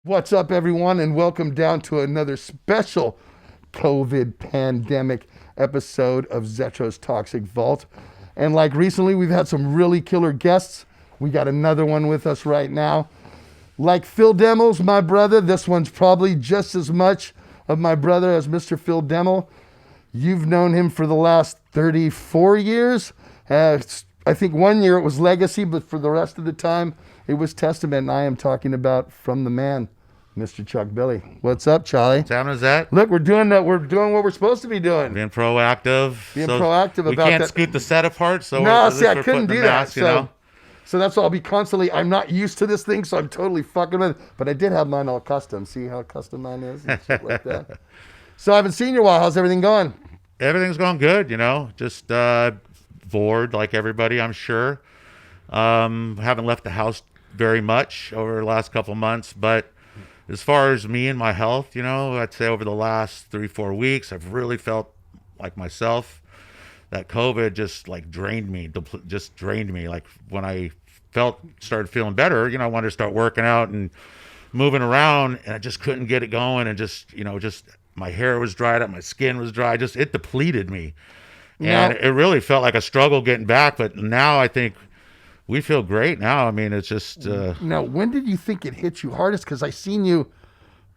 What's up, everyone, and welcome down to another special COVID pandemic episode of Zetro's Toxic Vault. And like recently, we've had some really killer guests. We got another one with us right now. Like Phil Demmels, my brother, this one's probably just as much of my brother as Mr. Phil Demmel. You've known him for the last 34 years. I think 1 year it was legacy, but for the rest of the time, it was testament. And I am talking about from the man, Mr. Chuck Billy. What's up, Charlie? What time is that? Look, we're doing that. We're doing what we're supposed to be doing. Being proactive. Being proactive about that. We can't scoot the set apart, so no, see, I couldn't do that. Mask, you know? So that's why I'll be constantly. I'm not used to this thing, so I'm totally fucking with it. But I did have mine all custom. See how custom mine is and shit like that. So I haven't seen you in a while. How's everything going? Everything's going good. You know, just bored like everybody, I'm sure. Haven't left the house very much over the last couple months, but as far as me and my health, you know, I'd say over the last 3-4 weeks, I've really felt like myself. That COVID just like drained me. Like when I started feeling better, you know, I wanted to start working out and moving around, and I just couldn't get it going. And just my hair was dried up, my skin was dry. It depleted me, and it really felt like a struggle getting back. But now I think we feel great now. I mean, it's just... Now, when did you think it hit you hardest? Because I seen you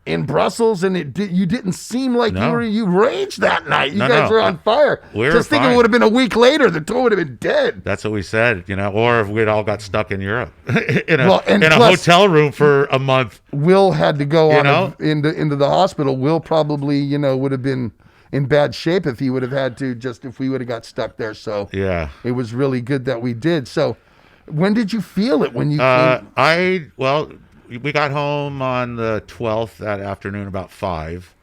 in Brussels, and you didn't seem like you raged that night. You guys were on fire. Just thinking it would have been a week later, the tour would have been dead. That's what we said, you know, or if we'd all got stuck in Europe in a hotel room for a month. Will had to go into the hospital. Will probably, would have been in bad shape if he would have had to, if we would have got stuck there. So yeah, it was really good that we did. So when did you feel it when you we got home on the 12th that afternoon about 5,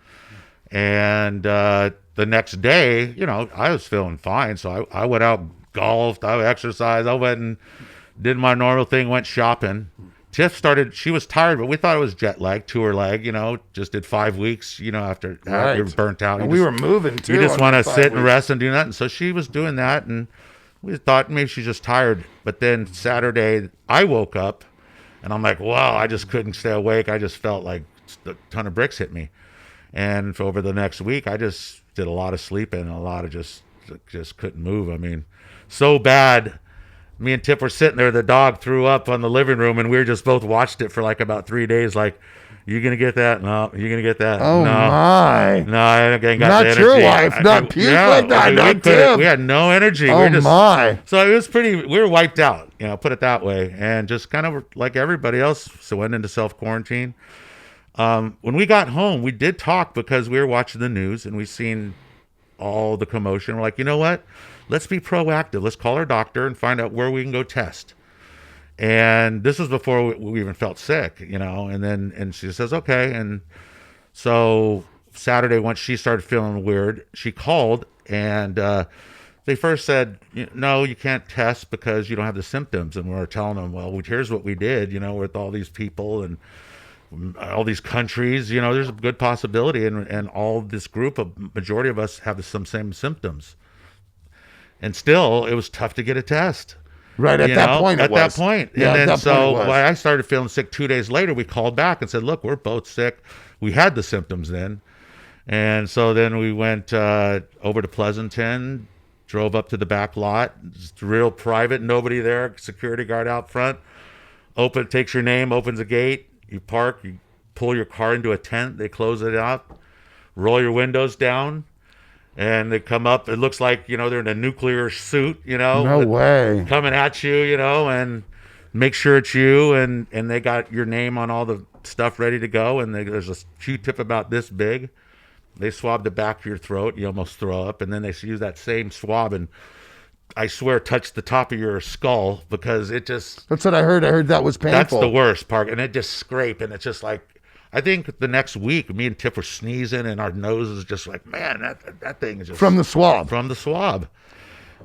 and the next day, I was feeling fine, so I went out, golfed, I exercised, I went and did my normal thing, went shopping. Tiff she was tired, but we thought it was jet lag, tour lag, just did 5 weeks, after you were burnt out. And we were moving too. You just want to sit and rest and do nothing. So she was doing that, and we thought maybe she's just tired. But then Saturday, I woke up, and I'm like, wow, I just couldn't stay awake. I just felt like a ton of bricks hit me. And for over the next week, I just did a lot of sleeping, a lot of just couldn't move. I mean, so bad. Me and Tip were sitting there. The dog threw up on the living room, and we just both watched it for like about 3 days. Like, you gonna get that? No. You gonna get that? Oh, no. my. No, I ain't got not the energy. Not your wife. Not puke like that. Not Tip. We had no energy. Oh, my. So it was we were wiped out, put it that way. And just kind of like everybody else, so went into self-quarantine. When we got home, we did talk because we were watching the news, and we seen all the commotion. We're like, you know what? Let's be proactive. Let's call our doctor and find out where we can go test. And this was before we even felt sick, and she says, okay. And so Saturday, once she started feeling weird, she called, and they first said, no, you can't test because you don't have the symptoms. And we're telling them, well, here's what we did, with all these people and all these countries, there's a good possibility. And all this group, majority of us have some same symptoms. And still, it was tough to get a test. Right, at that point it was. At that point. Yeah, and then so when I started feeling sick 2 days later, we called back and said, look, we're both sick. We had the symptoms then. And so then we went over to Pleasanton, drove up to the back lot. It's real private, nobody there, security guard out front. Takes your name, opens the gate. You park, you pull your car into a tent. They close it up, roll your windows down. And they come up, it looks like, they're in a nuclear suit, No way. Coming at you, and make sure it's you. And they got your name on all the stuff ready to go. And there's a Q-tip about this big. They swab the back of your throat. You almost throw up. And then they use that same swab and, I swear, touch the top of your skull because it just... That's what I heard. I heard that was painful. That's the worst part. And it just scraped. And it's just like... I think the next week, me and Tip were sneezing, and our noses just like, man, that thing is just from the swab.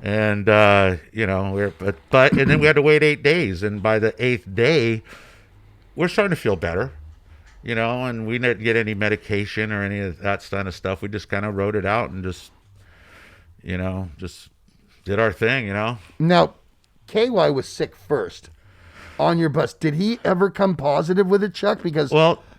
And and then we had to wait 8 days, and by the 8th day, we're starting to feel better, and we didn't get any medication or any of that kind of stuff. We just kind of wrote it out and just did our thing, Now, KY was sick first on your bus. Did he ever come positive with it, Chuck? Because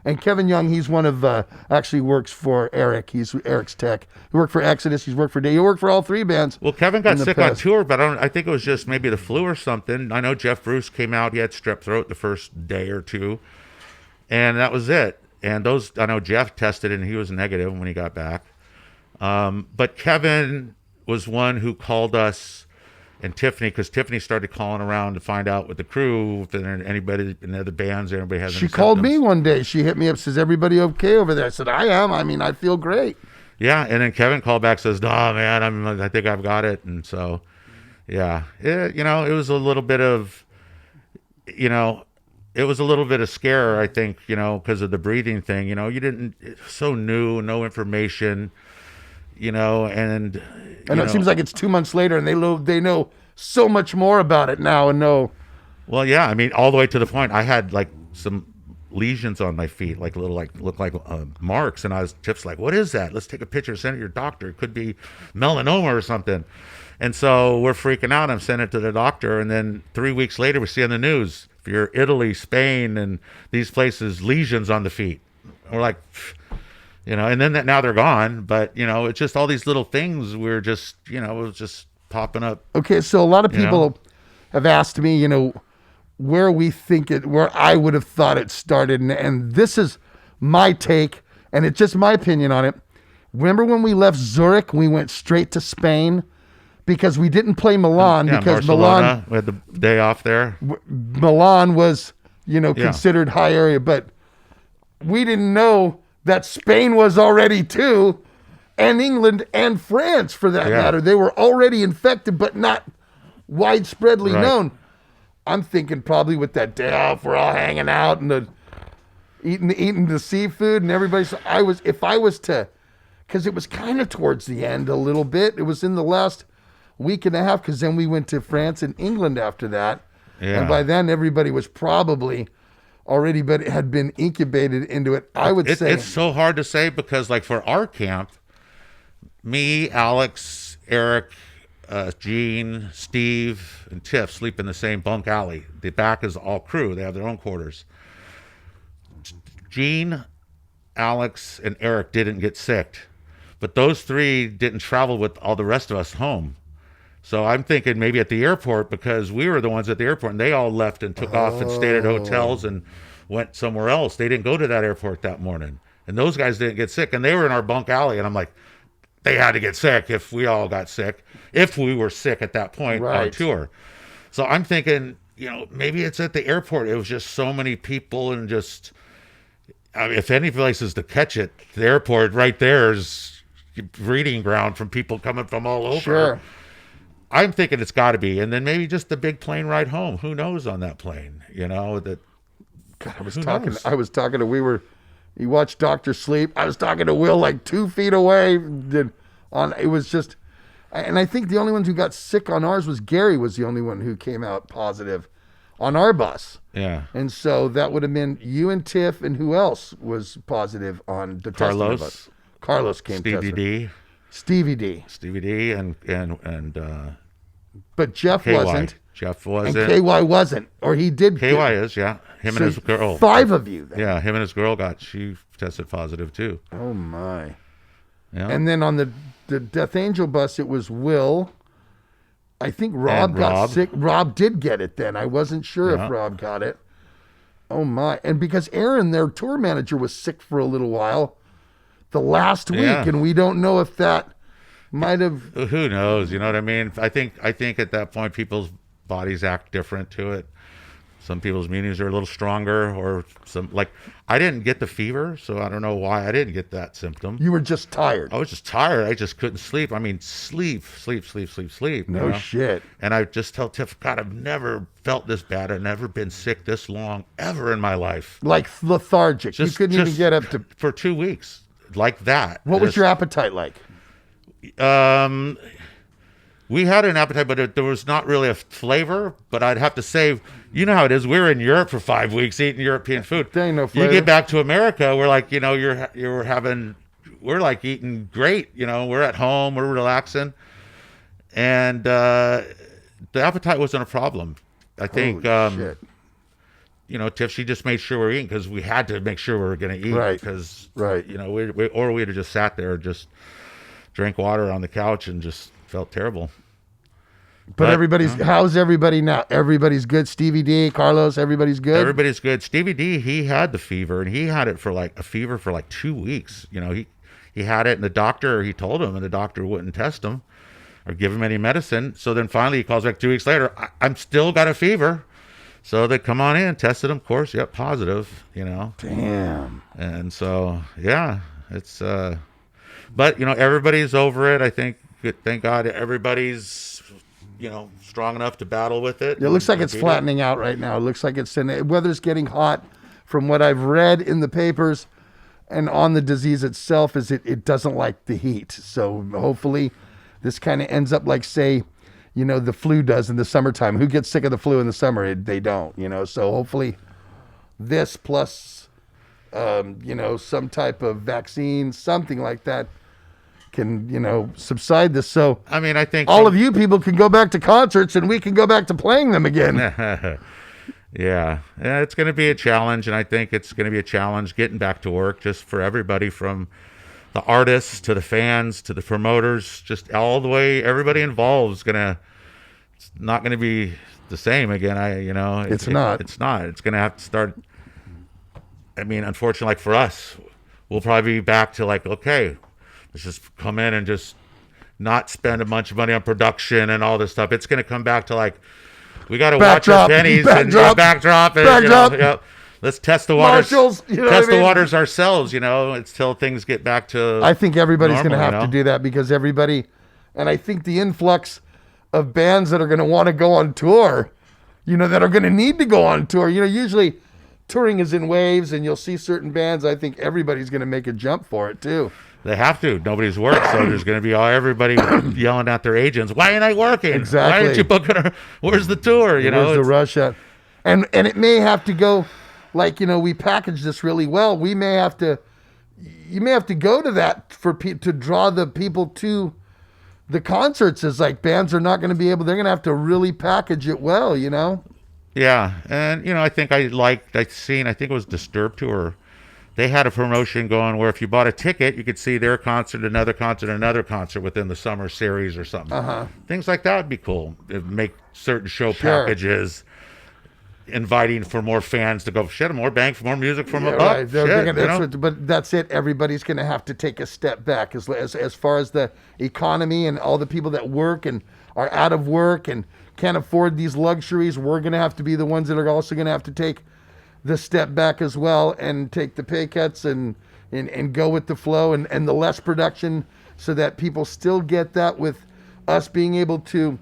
And Kevin Young, he's one of, actually works for Eric. He's Eric's tech. He worked for Exodus. He worked for all three bands. Well, Kevin got in the sick on past. tour, but I think it was just maybe the flu or something. I know Jeff Bruce came out. He had strep throat the first day or two, and that was it. And I know Jeff tested and he was negative when he got back. But Kevin was one who called us and Tiffany, because Tiffany started calling around to find out with the crew if there anybody in the other bands, anybody has any She called symptoms. me one day. She hit me up, says, everybody okay over there? I said, I am. I mean, I feel great. Yeah, and then Kevin called back, says, "No, man, I think I've got it." And so, yeah, it was a little bit of, it was a little bit of scare, I think, because of the breathing thing. It's so new, no information, and It seems like it's 2 months later, and they know so much more about it now and know. Well, yeah, I mean, all the way to the point I had like some lesions on my feet, like little, look like marks, and Tiff's like, "What is that? Let's take a picture, send it to your doctor. It could be melanoma or something." And so we're freaking out. I'm sending it to the doctor, and then 3 weeks later, we see on the news, if you're Italy, Spain, and these places, lesions on the feet. We're like, and then now they're gone. But it's just all these little things. We're just, it was just popping up. Okay, so a lot of people have asked me, where I would have thought it started, and this is my take, and it's just my opinion on it. Remember when we left Zurich, we went straight to Spain because we didn't play Milan, because Barcelona, we had the day off there. Milan was, considered high area, but we didn't know that Spain was already too, and England and France for that matter. They were already infected, but not widespreadly known. I'm thinking probably with that day off, we're all hanging out and eating the seafood and everybody. So because it was kind of towards the end a little bit. It was in the last week and a half, because then we went to France and England after that. Yeah. And by then everybody was probably already, but it had been incubated into it. I would say it's so hard to say, because like for our camp, me, Alex, Eric, Gene, Steve, and Tiff sleep in the same bunk alley. The back is all crew. They have their own quarters. Gene, Alex, and Eric didn't get sick, but those three didn't travel with all the rest of us home. So I'm thinking maybe at the airport, because we were the ones at the airport, and they all left and took off and stayed at hotels and went somewhere else. They didn't go to that airport that morning, and those guys didn't get sick, and they were in our bunk alley. And I'm like, they had to get sick if we all got sick, if we were sick at that point on tour. So I'm thinking, maybe it's at the airport. It was just so many people, and just, I mean, if any places to catch it, the airport right there is breeding ground from people coming from all over. Sure. I'm thinking it's got to be, and then maybe just the big plane ride home. Who knows on that plane? That. God, I was talking to. You watched Dr. Sleep. I was talking to Will like 2 feet away. It was just, and I think the only one who got sick on ours was Gary. Was the only one who came out positive on our bus. Yeah. And so that would have been you and Tiff, and who else was positive on the Carlos bus? Carlos came. Stevie D, and but Jeff KY. wasn't. Jeff wasn't. And KY wasn't, or he did. KY is, yeah. Him and his girl. 5 of you then. Yeah, him and his girl she tested positive too. Oh my. Yeah. And then on the Death Angel bus, it was Will. I think Rob got sick. Rob did get it then. I wasn't sure if Rob got it. Oh my. And because Aaron, their tour manager, was sick for a little while the last week, and we don't know if that might have. Who knows? You know what I mean? I think at that point people's bodies act different to it. Some people's immunities are a little stronger, or I didn't get the fever, so I don't know why I didn't get that symptom. You were just tired. I was just tired. I just couldn't sleep. I mean, sleep. No shit. And I just tell Tiff, God, I've never felt this bad. I've never been sick this long ever in my life. Like lethargic. You couldn't even get up to. For 2 weeks. Like that. What was your appetite like? We had an appetite, but there was not really a flavor. But I'd have to say, you know how it is. We were in Europe for 5 weeks eating European food. There ain't no flavor. You get back to America, we're like, we're like eating great. We're at home, we're relaxing, and the appetite wasn't a problem. I think. Holy shit. Tiff, she just made sure we were eating because we had to make sure we were going to eat. Right. Because, Right. we'd have just sat there, just drank water on the couch and just felt terrible. But how's everybody now? Everybody's good. Stevie D, Carlos, everybody's good. Everybody's good. Stevie D, he had the fever, and he had it for like 2 weeks. He had it, and he told him, and the doctor wouldn't test him or give him any medicine. So then finally he calls back 2 weeks later. I'm still got a fever. So they come on in, tested him, of course, yep, positive, Damn. And so, yeah, it's, but, everybody's over it. I think, thank God, everybody's, strong enough to battle with it. It looks like it's flattening out right now. It looks like weather's getting hot from what I've read in the papers and on the disease itself is it doesn't like the heat. So hopefully this kind of ends up like, say, the flu does in the summertime. Who gets sick of the flu in the summer? They don't, So hopefully this plus, some type of vaccine, something like that can, subside this. So I mean, I think all of you people can go back to concerts and we can go back to playing them again. Yeah, it's going to be a challenge. And I think it's going to be a challenge getting back to work just for everybody from the artists to the fans to the promoters, just all the way. Everybody involved is it's not going to be the same again. It's not. It's going to have to start. I mean, unfortunately, like for us, we'll probably be back to like, okay, let's just come in and just not spend a bunch of money on production and all this stuff. It's going to come back to like, we got to watch our pennies and backdrop. Let's test the waters. Test the waters ourselves, until things get back to. I think everybody's going to have to do that because everybody, and I think the influx of bands that are going to want to go on tour, that are going to need to go on tour. Usually touring is in waves, and you'll see certain bands. I think everybody's going to make a jump for it too. They have to. Nobody's worked, so there's going to be everybody yelling at their agents. Why ain't I working? Exactly. Why aren't you booking? Where's the tour? Where's the rush at? And it may have to go. Like, we package this really well. You may have to go to that to draw the people to the concerts. Is like bands are not going to be able. They're going to have to really package it well. Yeah, and I think I think it was Disturbed Tour. They had a promotion going where if you bought a ticket, you could see their concert, another concert within the summer series or something. Things like that would be cool. It'd make certain show packages inviting for more fans to go, more bang for more music from up. Right. But that's it. Everybody's going to have to take a step back as far as the economy and all the people that work and are out of work and can't afford these luxuries. We're going to have to be the ones that are also going to have to take the step back as well and take the pay cuts and go with the flow and the less production so that people still get that with us being able to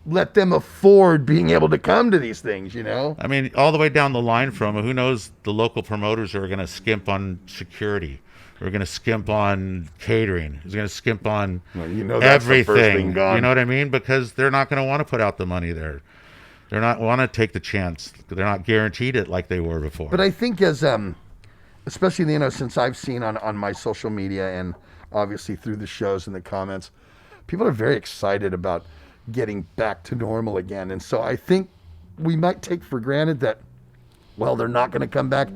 let them afford being able to come to these things, I mean, all the way down the line from who knows, the local promoters are going to skimp on security. We're going to skimp on catering. We're going to skimp on everything. You know what I mean? Because they're not going to want to put out the money there. They're not want to take the chance. They're not guaranteed it like they were before. But I think especially since I've seen on my social media and obviously through the shows and the comments, people are very excited about getting back to normal again. And so I think we might take for granted that, well, they're not going to come back.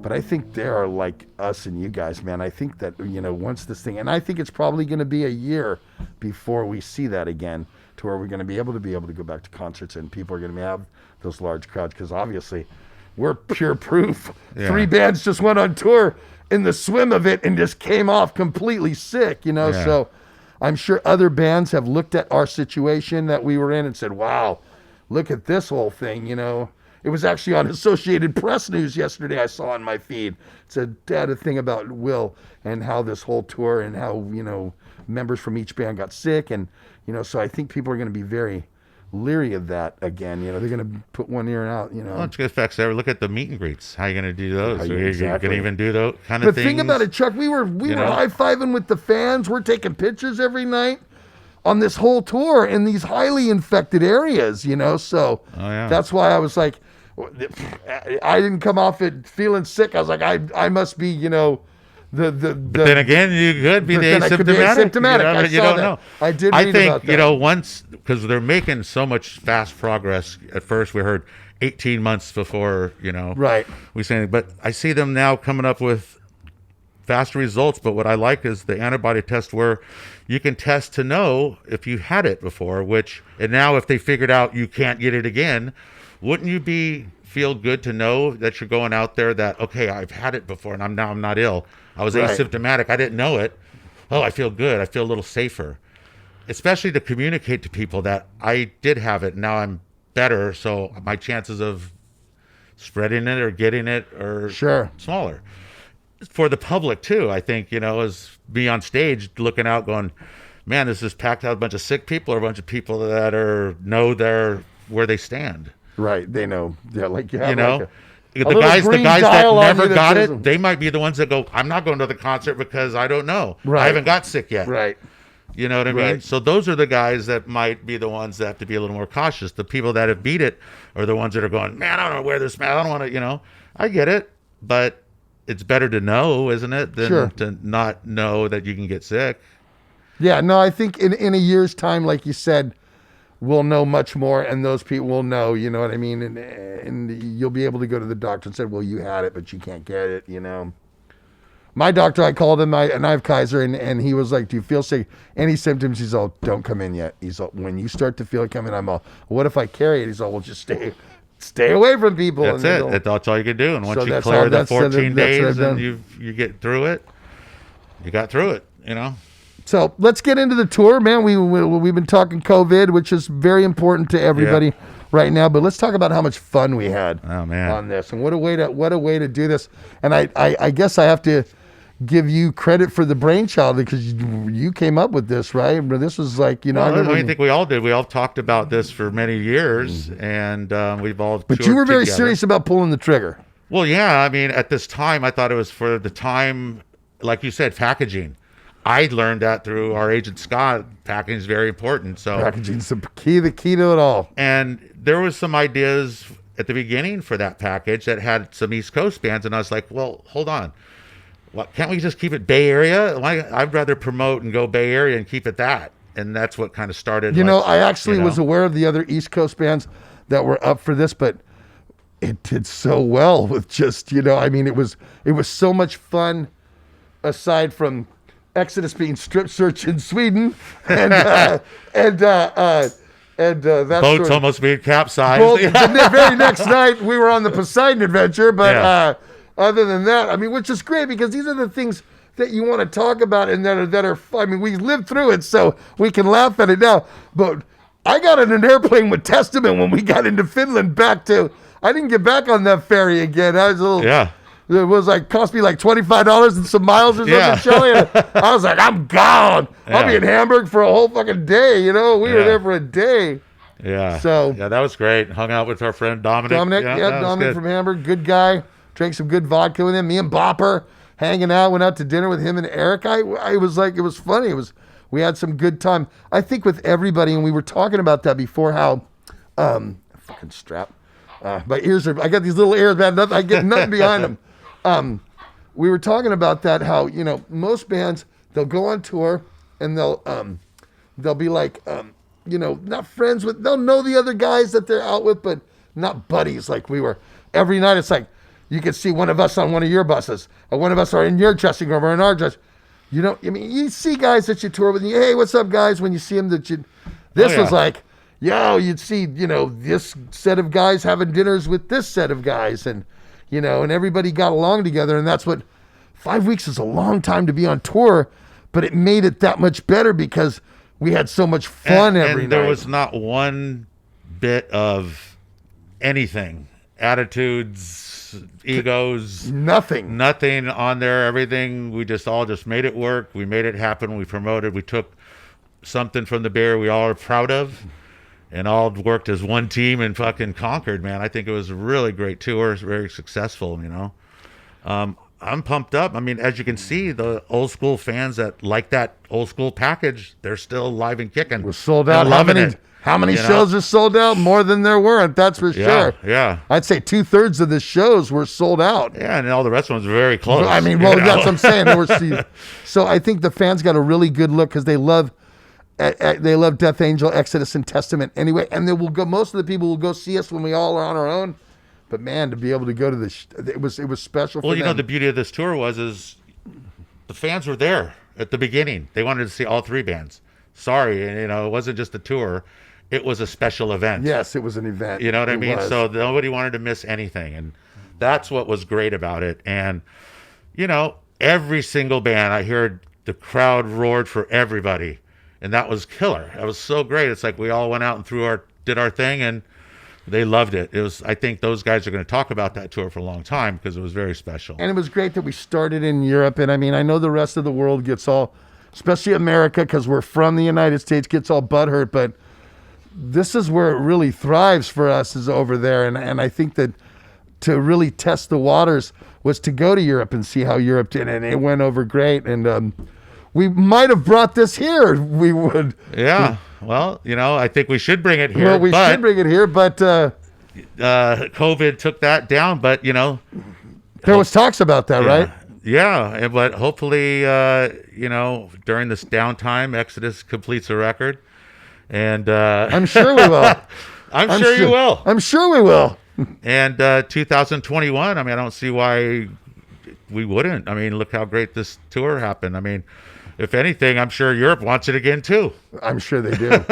But I think they are like us and you guys, man. I think that, once this thing, and I think it's probably going to be a year before we see that again, to where we're going to be able to go back to concerts and people are going to have those large crowds. Because obviously we're pure proof. Yeah. 3 bands just went on tour in the swim of it and just came off completely sick, Yeah. So I'm sure other bands have looked at our situation that we were in and said, wow, look at this whole thing, It was actually on Associated Press News yesterday I saw on my feed. It had a thing about Will and how this whole tour and how, members from each band got sick. And, so I think people are going to be very leery of that again. They're going to put one ear out, Well, it's going to affect everything. Look at the meet and greets. How are you going to do those? You're going to even do those kind of things? But think about it, Chuck. We were high-fiving with the fans. We're taking pictures every night on this whole tour in these highly infected areas, So that's why I was like, I didn't come off it feeling sick. I was like, I must be, But then again, you could be But the then I could be asymptomatic. asymptomatic. I You saw don't that. know. I did I read think, about that. once, because they're making so much fast progress. At first, we heard 18 months before, Right. we say, but I see them now coming up with faster results. But what I like is the antibody test where you can test to know if you had it before, and now if they figured out you can't get it again, wouldn't you feel good to know that you're going out there that, okay, I've had it before and I'm not ill. I was Right. asymptomatic. I didn't know it. Oh, I feel good. I feel a little safer, especially to communicate to people that I did have it. Now I'm better. So my chances of spreading it or getting it are Sure. smaller. For the public too, I think, is me on stage looking out going, man, this is packed out a bunch of sick people or a bunch of people that know where they stand. Right. They know. Yeah. Like you have You know, like the little guys green that dial on never you that got says- it, they might be the ones that go, I'm not going to the concert because I don't know. Right. I haven't got sick yet. right. You know what I mean? Right. So those are the guys that might be the ones that have to be a little more cautious. The people that have beat it are the ones that are going, man, I don't want to wear this mask. I don't want to, I get it, but it's better to know, isn't it, than Sure. to not know that you can get sick. Yeah. No, I think in a year's time, like you said, we'll know much more, and those people will know. You know what I mean? And you'll be able to go to the doctor and say, well, you had it, but you can't get it. My doctor, I called him, and I have Kaiser, and he was like, do you feel sick? Any symptoms? He's all, don't come in yet. He's all, when you start to feel it coming, I'm all, what if I carry it? He's all, well, just stay away from people. That's it. That's all you can do. And once So you that's clear all- the that's- 14 that's what I've days done. and you get through it, you got through it, So let's get into the tour, man. We've been talking COVID, which is very important to everybody right now. But let's talk about how much fun we had Oh, man. on this, and what a way to do this. And I guess I have to give you credit for the brainchild because you came up with this, right? But this was like, I remember. I think we all did. We all talked about this for many years, and we've all. But you were very serious about pulling the trigger. Well, yeah. I mean, at this time, I thought it was for the time, like you said, packaging. I learned that through our agent Scott. Packaging is very important. So Packaging's the key to it all. And there was some ideas at the beginning for that package that had some East Coast bands, and I was like, well, hold on. Can't we just keep it Bay Area? I'd rather promote and go Bay Area and keep it that. And that's what kind of started. I actually was aware of the other East Coast bands that were up for this, but it did so well with just, it was so much fun aside from Exodus being strip search in Sweden and that boats almost being capsized. Well, the very next night we were on the Poseidon adventure, but other than that, which is great because these are the things that you want to talk about and that are fun. We lived through it, so we can laugh at it now. But I got in an airplane with Testament when we got into Finland I didn't get back on that ferry again. I was a little, it was cost me $25 and some miles or something, Shelly. And I was like, I'm gone. I'll be in Hamburg for a whole fucking day. We were there for a day. Yeah. So that was great. Hung out with our friend Dominic. Dominic from Hamburg, good guy. Drank some good vodka with him. Me and Bopper hanging out. Went out to dinner with him and Eric. I was like, it was funny. We had some good time. I think with everybody, and we were talking about that before. How fucking strap. My ears are. I got these little ears, man. I get nothing behind them. We were talking about that. How most bands, they'll go on tour and they'll be like not friends with. They'll know the other guys that they're out with, but not buddies like we were. Every night it's like you could see one of us on one of your buses, or one of us are in your dressing room or in our dress. You see guys that you tour with. Hey, what's up, guys? When you see them, this was like. You'd see, this set of guys having dinners with this set of guys and everybody got along together. And that's what 5 weeks is a long time to be on tour, but it made it that much better because we had so much fun every night. There was not one bit of anything, attitudes, egos, nothing on there. Everything. We all made it work. We made it happen. We promoted. We took something from the beer we all are proud of. And all worked as one team and fucking conquered, man. I think it was a really great tour, very successful, I'm pumped up. As you can see, the old school fans that like that old school package, they're still alive and kicking. We're sold out. Loving it. How many You know? shows are sold out? More than there weren't, that's for Yeah, sure. yeah. I'd say 2/3 of the shows were sold out. Yeah, and all the rest of them was very close. I mean, you well, know? that's what I'm saying. There were, so I think the fans got a really good look because they love Death Angel, Exodus, and Testament anyway. And they will go. Most of the people will go see us when we all are on our own. But man, to be able to go to it was special. Well, for you them. know, the beauty of this tour is the fans were there at the beginning. They wanted to see all three bands. Sorry, and it wasn't just a tour; it was a special event. Yes, it was an event. You know what I It mean? was. So nobody wanted to miss anything, and that's what was great about it. And every single band, I heard the crowd roared for everybody, and that was killer. That was so great. It's like we all went out and did our thing, and they loved it. It was. I think those guys are going to talk about that tour for a long time because it was very special. And it was great that we started in Europe. And I mean, I know the rest of the world gets all, especially America, because we're from the United States, gets all butthurt. But this is where it really thrives for us, is over there. And I think that to really test the waters was to go to Europe and see how Europe did. And it went over great. And we might have brought this here. We would. Yeah. Well, I think we should bring it here. Well, we should bring it here, but COVID took that down. But there was talks about that, right? Yeah, but hopefully, during this downtime, Exodus completes a record, and I'm sure we will. I'm sure you will. I'm sure we will. And 2021. I mean, I don't see why we wouldn't. I mean, look how great this tour happened. I mean, if anything, I'm sure Europe wants it again too. I'm sure they do.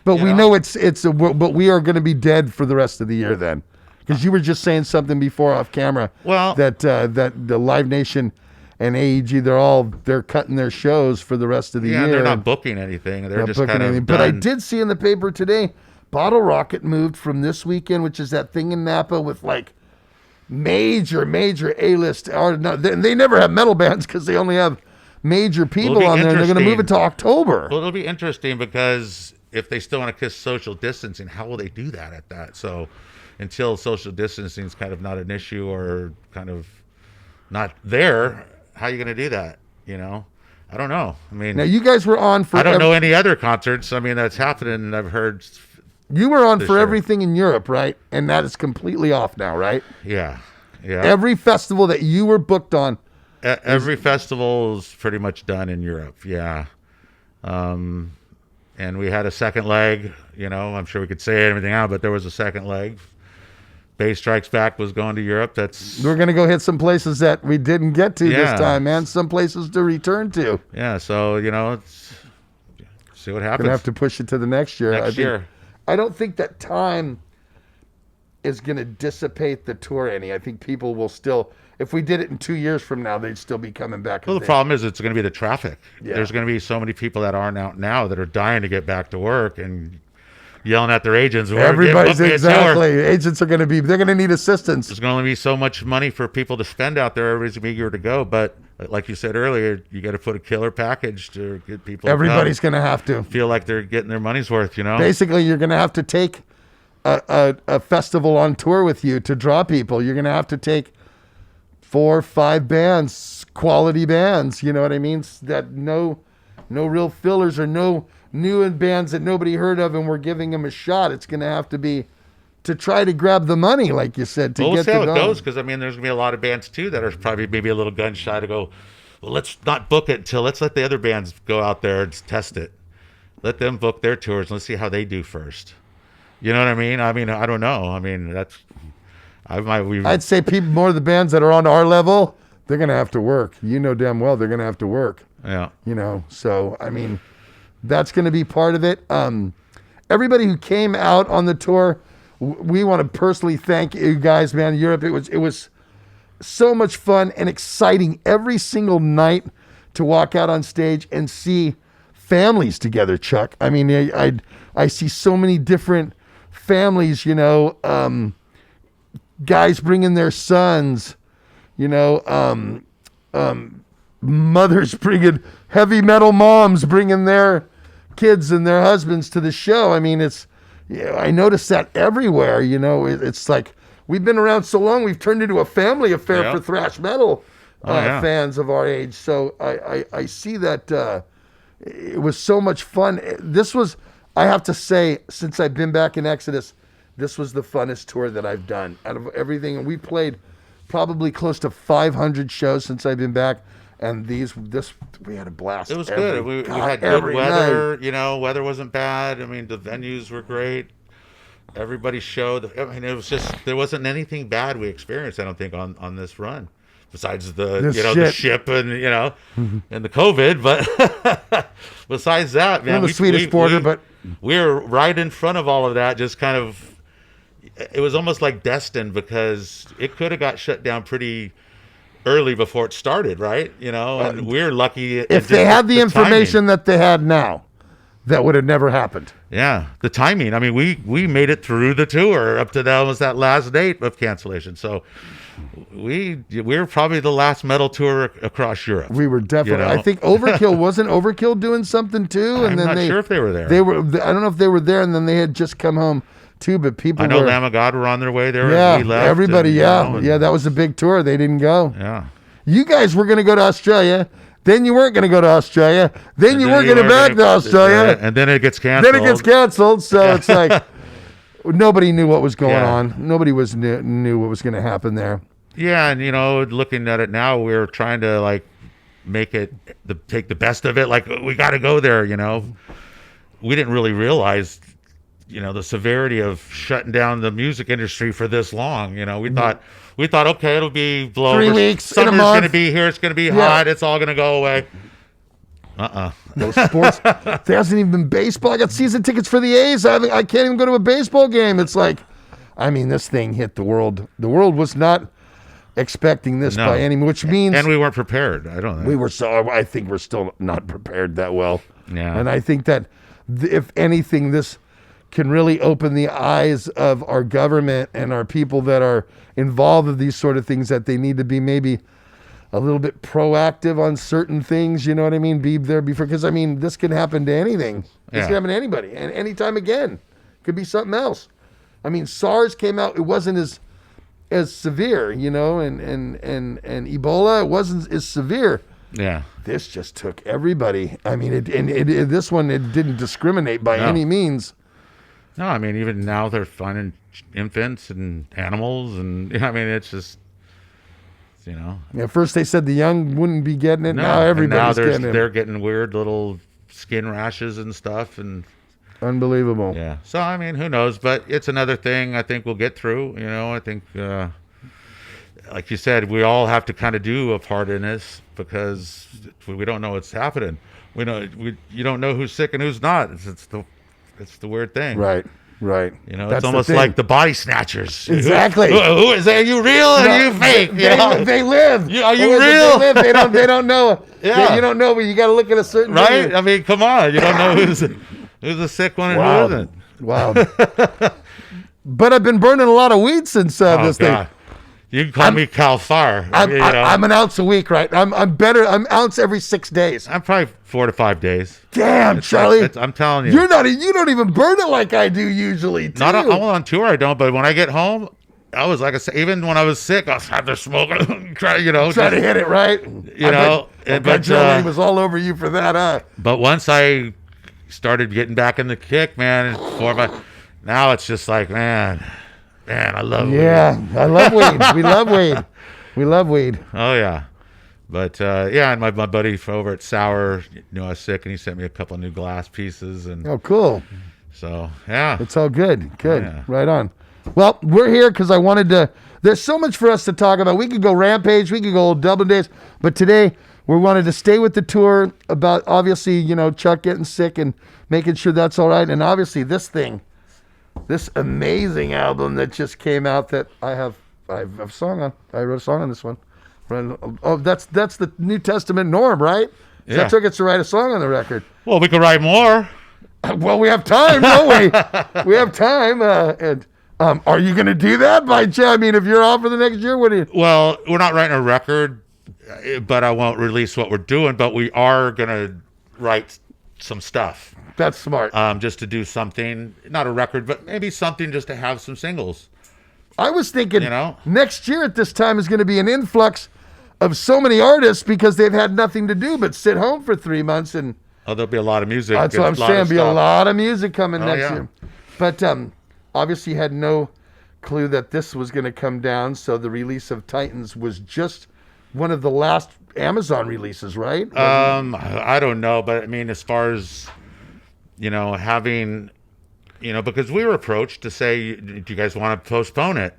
But we know but we are going to be dead for the rest of the year then. Because you were just saying something before off camera. Well, that the Live Nation and AEG, they're cutting their shows for the rest of the year. Yeah, they're not booking anything. They're just kind of done. But I did see in the paper today, Bottle Rocket moved from this weekend, which is that thing in Napa with like major A-list artists. No, they never have metal bands because they only have major people on there. And they're going to move it to October. Well, it'll be interesting because if they still want to kiss social distancing, how will they do that at that? So until social distancing is kind of not an issue or kind of not there, how are you going to do that? I don't know. I mean, now you guys were on for. I don't know any other concerts. I mean, that's happening. And I've heard. You were on for everything in Europe, right? And that is completely off now, right? Yeah. Every festival that you were booked on. Every festival is pretty much done in Europe. Yeah. And we had a second leg. I'm sure we could say everything out, but there was a second leg. Bay Strikes Back was going to Europe. We're going to go hit some places that we didn't get to this time, man. Some places to return to. Yeah, so, see what happens. Going to have to push it to the next year. I don't think that time is going to dissipate the tour any. I think people will still, if we did it in 2 years from now, they'd still be coming back. Well, the problem is it's going to be the traffic. Yeah. There's going to be so many people that aren't out now that are dying to get back to work and yelling at their agents. Everybody's exactly. Agents are they're going to need assistance. There's going to be so much money for people to spend out there. Everybody's going to be eager to go. But like you said earlier, you got to put a killer package to get people. Everybody's going to have to feel like they're getting their money's worth, Basically, you're going to have to take a festival on tour with you to draw people. You're going to have to take 4 or 5 bands, quality bands. You know what I mean? That no real fillers or no new bands that nobody heard of, and we're giving them a shot. It's going to have to be to try to grab the money, like you said. We'll see how it goes, because there's going to be a lot of bands too that are probably maybe a little gun shy to go. Well, let's not book it until let's let the other bands go out there and test it. Let them book their tours. Let's see how they do first. You know what I mean? I mean, I don't know. I mean, I'd say more of the bands that are on our level, they're going to have to work. You know damn well they're going to have to work. Yeah. So, I mean, that's going to be part of it. Everybody who came out on the tour, we want to personally thank you guys, man. Europe, it was so much fun and exciting every single night to walk out on stage and see families together, Chuck. I mean, I see so many different families, guys bringing their sons, mothers bringing heavy metal moms bringing their kids and their husbands to the show. I mean, I noticed that everywhere. It's like we've been around so long, we've turned into a family affair for thrash metal fans of our age. So I see that it was so much fun. I have to say, since I've been back in Exodus, this was the funnest tour that I've done out of everything. And we played probably close to 500 shows since I've been back. And we had a blast. It was good. We had good weather. You know, weather wasn't bad. I mean, the venues were great. Everybody showed. I mean, it was just, there wasn't anything bad we experienced, I don't think, on this run. Besides the ship and, and the COVID. But besides that, man, the Swedish border, but we were right in front of all of that. Just kind of, it was almost like destined, because it could have got shut down pretty early before it started, right? And we're lucky. If they had the information that they had now, that would have never happened. Yeah, the timing. I mean, we made it through the tour up to almost that last date of cancellation. So we're probably the last metal tour across Europe. We were definitely. I think wasn't Overkill doing something too, and I'm not sure if they were there. They were. I don't know if they were there, and then they had just come home too. But people. I know Lamb of God were on their way there. Yeah, and we left, everybody. That was a big tour. They didn't go. Yeah. You guys were going to go to Australia. Then you weren't going to go to Australia. Then you weren't going to back to Australia. And then it gets canceled. So it's like nobody knew what was going on. Nobody knew what was going to happen there. Yeah, and looking at it now, we're trying to make it take the best of it. Like, we got to go there. We didn't really realize, the severity of shutting down the music industry for this long. We thought, okay, it'll be blow 3 weeks, summer's going to be here. It's going to be hot. It's all going to go away. No sports. There hasn't even been baseball. I got season tickets for the A's. I can't even go to a baseball game. It's like, this thing hit the world. The world was not expecting this by any, which means, and we weren't prepared. I don't know. I think we're still not prepared that well. Yeah. And I think that if anything, this can really open the eyes of our government and our people that are involved in these sort of things, that they need to be maybe a little bit proactive on certain things. You know what I mean? Be there before, because this can happen to anything. This can happen to anybody, and anytime again. Could be something else. SARS came out. It wasn't as severe, and Ebola, it wasn't as severe. Yeah. This just took everybody. This one, it didn't discriminate by any means. No, even now they're finding infants and animals, and it's just, First they said the young wouldn't be getting it. Now everybody's getting it. They're getting weird little skin rashes and stuff, and unbelievable. Yeah. So who knows? But it's another thing I think we'll get through. I think, like you said, we all have to kind of do a part in this, because we don't know what's happening. You don't know who's sick and who's not. It's the weird thing. Right. It's almost like the body snatchers. Exactly. Who is that? Are you real or are you fake? They live. Are you real? They live. They don't know. Yeah. You don't know, but you got to look at a certain right. Thing. Come on. You don't know who's a sick one and who isn't. Wow. But I've been burning a lot of weed since this thing. You can call me Cal Fire. I'm an ounce a week, right? I'm better. I'm ounce every 6 days. I'm probably 4 to 5 days. Damn, Charlie. I'm telling you. You don't even burn it like I do usually. Not on tour, I don't. But when I get home, I was like I said, even when I was sick, I was out there smoking, try to hit it right. I bet Joe was all over you for that, huh? But once I started getting back in the kick, man, now it's just like, man, I love weed. Yeah, I love weed. We love weed. We love weed. Oh yeah. But and my buddy over at Sour knew I was sick, and he sent me a couple of new glass pieces. And oh, cool. So yeah, it's all good. Good, right on. Well, we're here because I wanted to. There's so much for us to talk about. We could go Rampage, we could go Double Days, but today we wanted to stay with the tour. About obviously, Chuck getting sick and making sure that's all right, and obviously this amazing album that just came out that I have a song on. I wrote a song on this one. Oh, that's the New Testament Norm, right? Yeah. Zetro gets to write a song on the record. Well, we could write more. Well, we have time, don't we? We have time. And are you going to do that by chance? If you're off for the next year, what do you? Well, we're not writing a record, but I won't release what we're doing. But we are going to write some stuff. That's smart. Just to do something, not a record, but maybe something just to have some singles. I was thinking, next year at this time is going to be an influx of so many artists because they've had nothing to do but sit home for 3 months and Oh, there'll be a lot of music. That's what I'm saying. Be a lot of music coming next yeah. year. But obviously, you had no clue that this was going to come down. So the release of Titans was just one of the last Amazon releases, right? I don't know, but I mean, as far as having, because we were approached to say, do you guys want to postpone it,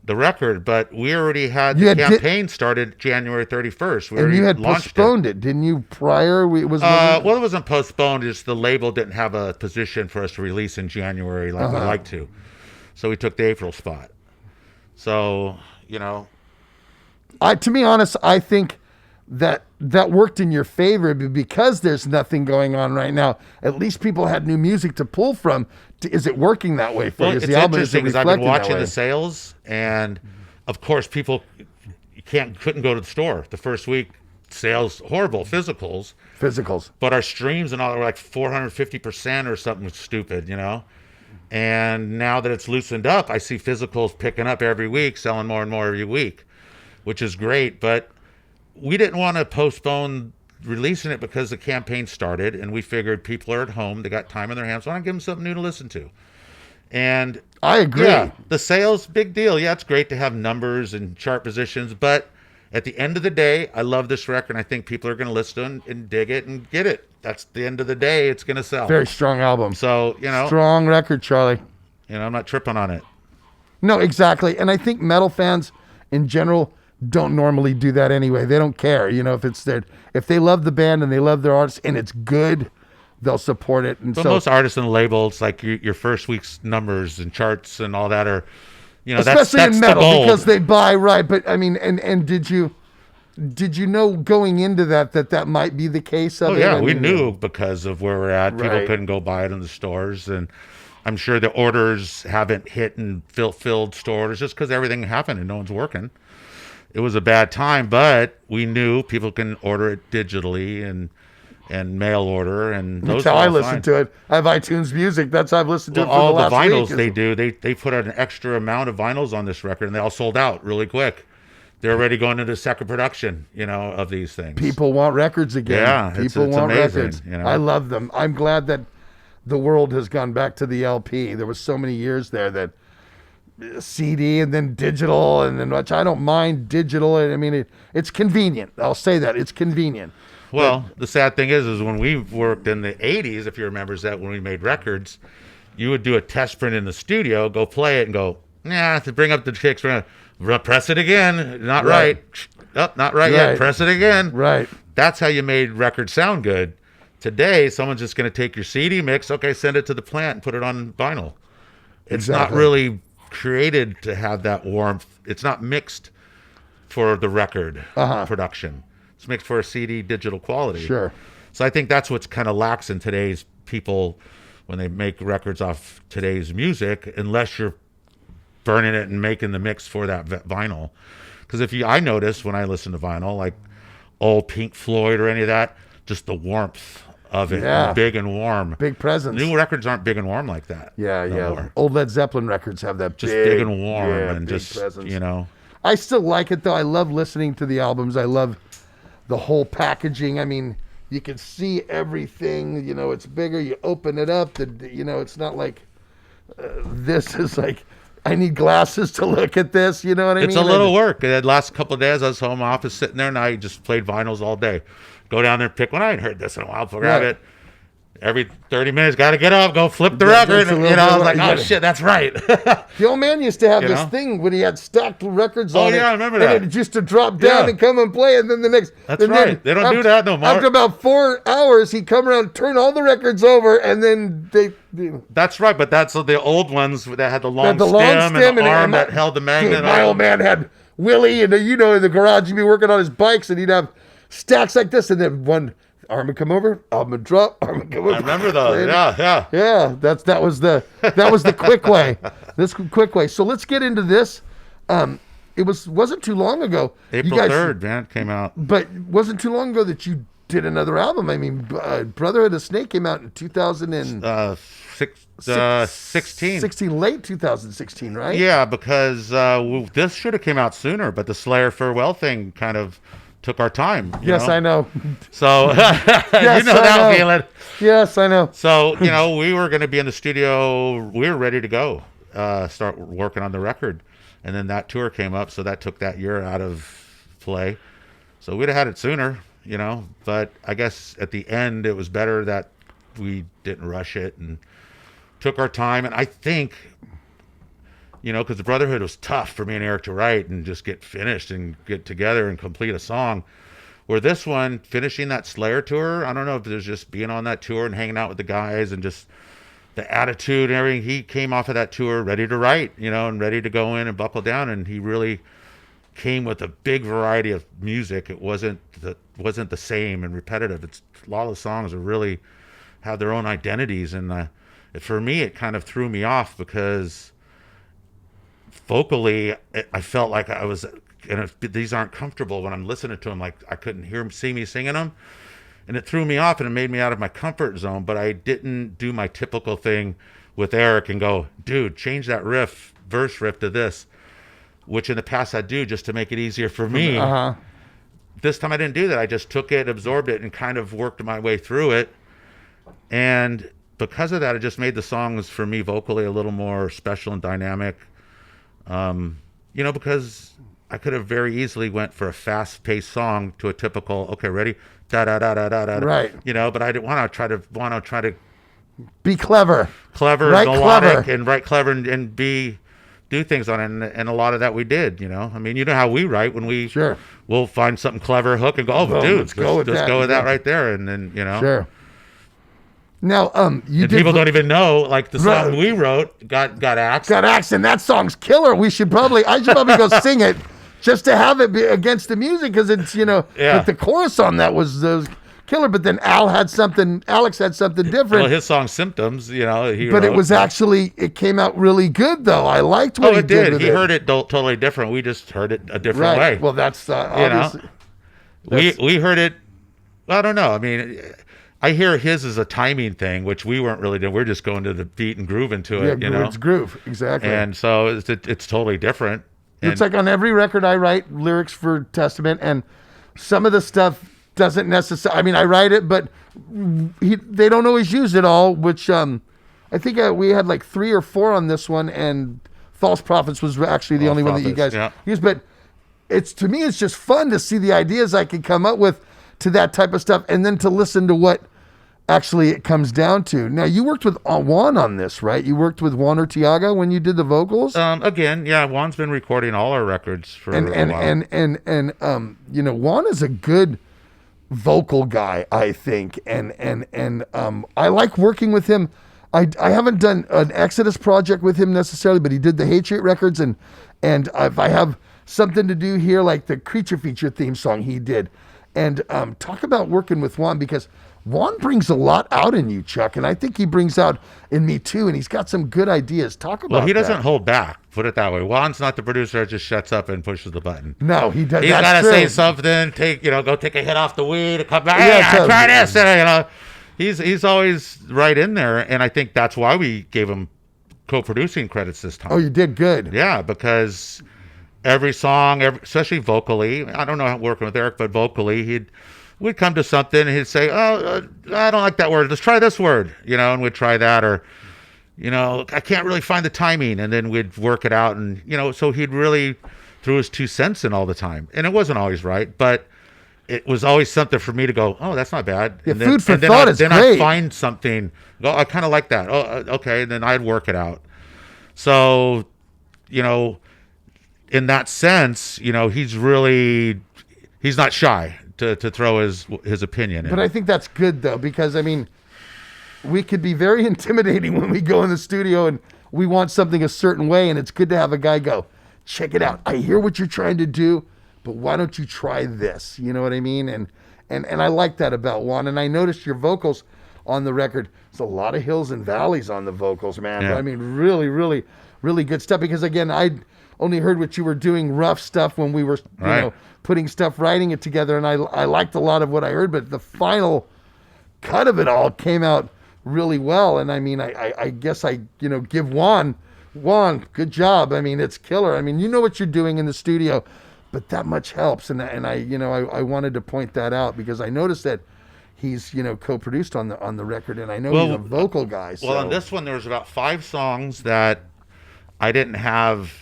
the record? But we already had the campaign started January 31st. And you had postponed it, didn't you? Prior, it was. Well, it wasn't postponed. Just the label didn't have a position for us to release in January like we'd like to, so we took the April spot. So to be honest, I think that worked in your favor because there's nothing going on right now. At least people had new music to pull from. Is it working that way for you? It's interesting because I've been watching the sales, and of course, people couldn't go to the store the first week. Sales horrible, physicals, but our streams and all were like 450% or something stupid, And now that it's loosened up, I see physicals picking up every week, selling more and more every week, which is great. But we didn't want to postpone releasing it because the campaign started, and we figured people are at home, they got time in their hands, why not give them something new to listen to? And I agree. Yeah, the sales, big deal. Yeah, it's great to have numbers and chart positions, but at the end of the day, I love this record, and I think people are going to listen and dig it and get it. That's the end of the day. It's going to sell. Very strong album. So, strong record, Charlie. I'm not tripping on it. No, exactly. And I think metal fans in general don't normally do that anyway. They don't care, if they love the band and they love their artist and it's good, they'll support it. And but most artists and labels, like your first week's numbers and charts and all that are, especially that's in metal, the gold. because they buy right. But I mean, and did you know going into that might be the case? We knew because of where we're at. People couldn't go buy it in the stores, and I'm sure the orders haven't hit and filled stores just because everything happened and no one's working. It was a bad time, but we knew people can order it digitally and mail order, and that's how I listen to it. I have iTunes Music. That's how I've listened to it for the last week. All the vinyls they put out an extra amount of vinyls on this record, and they all sold out really quick. They're already going into second production, of these things. People want records again. Yeah, people want amazing, records. I love them. I'm glad that the world has gone back to the LP. There was so many years there that CD and then digital, and then which I don't mind digital. I mean, it's convenient. I'll say that it's convenient. Well, the sad thing is when we worked in the 80s, if you remember that, when we made records, you would do a test print in the studio, go play it, and go, to bring up the chicks, press it again. Not right. Oh, not right yet. Press it again. Right. That's how you made records sound good. Today, someone's just going to take your CD mix, send it to the plant and put it on vinyl. It's not really created to have that warmth. It's not mixed for the record production. It's mixed for a CD digital quality. Sure. So I think that's what's kind of lacks in today's people when they make records off today's music, unless you're burning it and making the mix for that vinyl. Because I notice when I listen to vinyl, like old Pink Floyd or any of that, just the warmth of it, big and warm. Big presence. New records aren't big and warm like that. Yeah. Old Led Zeppelin records have that just big and warm and just presence. I still like it though. I love listening to the albums. I love the whole packaging. I mean, you can see everything. It's bigger. You open it up. It's not like this is like I need glasses to look at this. You know what I mean? It's a little work. The last couple of days I was home office sitting there and I just played vinyls all day. Go down there and pick one. I ain't heard this in a while. Grab it. Every 30 minutes, got to get up, go flip the record. I was like, oh, shit, that's right. The old man used to have this thing when he had stacked records on it. Oh, yeah, I remember that. And it used to drop down and come and play, and then the next. That's right. They don't do that no more. After about 4 hours, he'd come around, turn all the records over, and then they. That's right, but that's the old ones that had the long stem and the arm that held the magnet. My old man had Willie, and in the garage, he'd be working on his bikes, and he'd have stacks like this, and then one. Arm would come over, arm would drop, arm would come over. I remember those. Yeah. Yeah, that was the quick way. This quick way. So let's get into this. It wasn't too long ago. April 3rd, man, it came out. But wasn't too long ago that you did another album. I mean, Brotherhood of Snake came out in 2016. Late 2016, right? Yeah, because this should have came out sooner, but the Slayer Farewell thing kind of took our time. Yes, I know. So Yes, you know I that know. feeling. Yes, I know. So we were going to be in the studio. We were ready to go, start working on the record, and then that tour came up, so that took that year out of play. So we'd have had it sooner, But I guess at the end, it was better that we didn't rush it and took our time. And I think, because the Brotherhood was tough for me and Eric to write and just get finished and get together and complete a song. Where this one, finishing that Slayer tour, I don't know if there's just being on that tour and hanging out with the guys and just the attitude and everything. He came off of that tour ready to write, and ready to go in and buckle down. And he really came with a big variety of music. It wasn't the same and repetitive. A lot of the songs are really have their own identities. And for me, it kind of threw me off because vocally, I felt like I was... And these aren't comfortable when I'm listening to them. Like I couldn't see me singing them, and it threw me off and it made me out of my comfort zone. But I didn't do my typical thing with Eric and go, dude, change that verse riff to this, which in the past I do just to make it easier for me. This time I didn't do that. I just took it, absorbed it, and kind of worked my way through it. And because of that, it just made the songs for me vocally a little more special and dynamic. Because I could have very easily went for a fast-paced song to a typical, okay, ready, da da da da da da. Right. But I didn't want to try to be clever, write melodic, and write clever, and do things on it. And a lot of that we did. I mean, how we write when we we'll find something clever, hook, and go, dude, let's go with that right there, and then Sure. Now, people don't even know, like the song we wrote got axed. Got axed, and that song's killer. I should probably go sing it just to have it be against the music because it's but the chorus on that was killer. But then Alex had something different. Well, his song "Symptoms," he but wrote. It was actually it came out really good though. I liked what he did. With he heard it totally different. We just heard it a different way. Well, that's obviously. We heard it. I don't know. I mean, I hear his as a timing thing, which we weren't really doing. We're just going to the beat and grooving to it. It's groove, exactly. And so it's totally different. It's like on every record I write lyrics for Testament, and some of the stuff doesn't necessarily. I mean, I write it, but they don't always use it all. Which I think we had like 3 or 4 on this one, and False Prophets was actually the only one that you guys used. But to me, it's just fun to see the ideas I can come up with to that type of stuff, and then to listen to what actually it comes down to. Now, you worked with Juan on this, right? You worked with Juan Ortiaga when you did the vocals? Again, yeah, Juan's been recording all our records for a while. And Juan is a good vocal guy, I think. And I like working with him. I haven't done an Exodus project with him necessarily, but he did the Hatred records, and if I have something to do here, like the Creature Feature theme song he did. And talk about working with Juan, because Juan brings a lot out in you, Chuck, and I think he brings out in me too, and he's got some good ideas. Talk about that. Well, he doesn't hold back, put it that way. Juan's not the producer that just shuts up and pushes the button. No, he does. He's got to say something, go take a hit off the weed, come back, hey, try this, he's always right in there, and I think that's why we gave him co-producing credits this time. Oh, you did good. Yeah, because every song, especially vocally, I don't know how working with Eric, but vocally, we'd come to something and he'd say, I don't like that word. Let's try this word, and we'd try that, or, I can't really find the timing. And then we'd work it out. And, so he'd really threw his 2 cents in all the time. And it wasn't always right, but it was always something for me to go, oh, that's not bad. Yeah, food for thought is great. Then I'd find something, go, I kind of like that. Oh, okay. And then I'd work it out. So, in that sense, he's not shy to throw his opinion in. But I think that's good, though, because, I mean, we could be very intimidating when we go in the studio and we want something a certain way, and it's good to have a guy go, check it out. I hear what you're trying to do, but why don't you try this? You know what I mean? And I like that about Juan. And I noticed your vocals on the record. There's a lot of hills and valleys on the vocals, man. Yeah. But I mean, really, really, really good stuff. Because, again, I only heard what you were doing rough stuff when we were, putting stuff, writing it together. And I liked a lot of what I heard, but the final cut of it all came out really well. And I mean, I guess I give Juan, good job. I mean, it's killer. I mean, you know what you're doing in the studio. but that much helps. And I you know, I wanted to point that out because I noticed that he's, you know, co-produced on the record, and I know he's a vocal guy. So. Well, on this one, there was about 5 songs that I didn't have.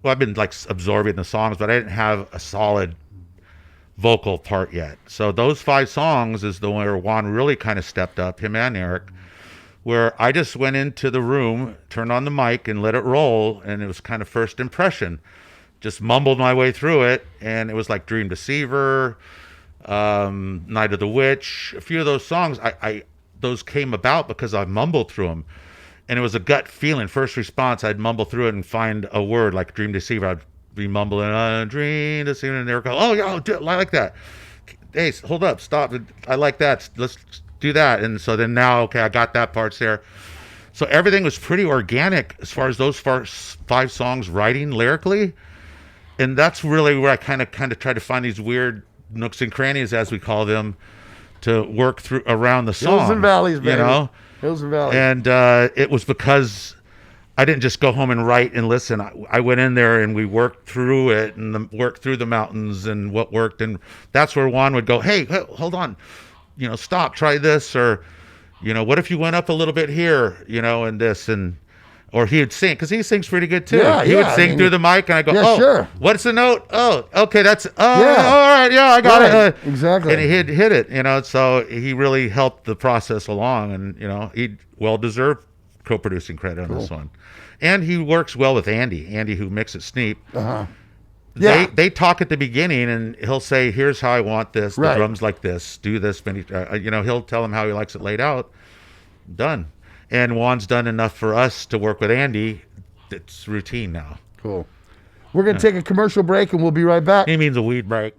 Well, I've been like absorbing the songs, but I didn't have a solid vocal part yet. So those 5 songs is the one where Juan really kind of stepped up, him and Eric, where I just went into the room, turned on the mic, and let it roll, and it was kind of first impression. Just mumbled my way through it, and it was like Dream Deceiver, Night of the Witch. A few of those songs, those came about because I mumbled through them. And it was a gut feeling. First response, I'd mumble through it and find a word like Dream Deceiver. I'd be mumbling, Dream Deceiver, and they'd go, oh, yeah, I like that. Hey, hold up, stop. I like that. Let's do that. And so then now, okay, I got that part's there. So everything was pretty organic as far as those first 5 songs writing lyrically. And that's really where I kind of try to find these weird nooks and crannies, as we call them, to work through around the song. Hills and valleys, baby. You know? Hills and valleys. And it was because I didn't just go home and write and listen. I went in there and we worked through it and worked through the mountains and what worked. And that's where Juan would go, hey, hold on, you know, stop, try this. Or, you know, what if you went up a little bit here, you know, and this. And or he would sing, because he sings pretty good too. Yeah, he would sing through the mic, and I go, yeah, oh, sure. What's the note? Oh, okay, that's, Yeah. all right, yeah, I got Right, it. exactly. And he hit it, you know, so he really helped the process along, and, you know, he well-deserved co-producing credit on this one. And he works well with Andy, who mixes Sneap. Uh-huh. Yeah. They talk at the beginning, and he'll say, here's how I want this, the Right. drums like this, do this, you know, he'll tell him how he likes it laid out. Done. And Juan's done enough for us to work with Andy. It's routine now. Cool. We're going to take a commercial break, and we'll be right back. He means a weed break.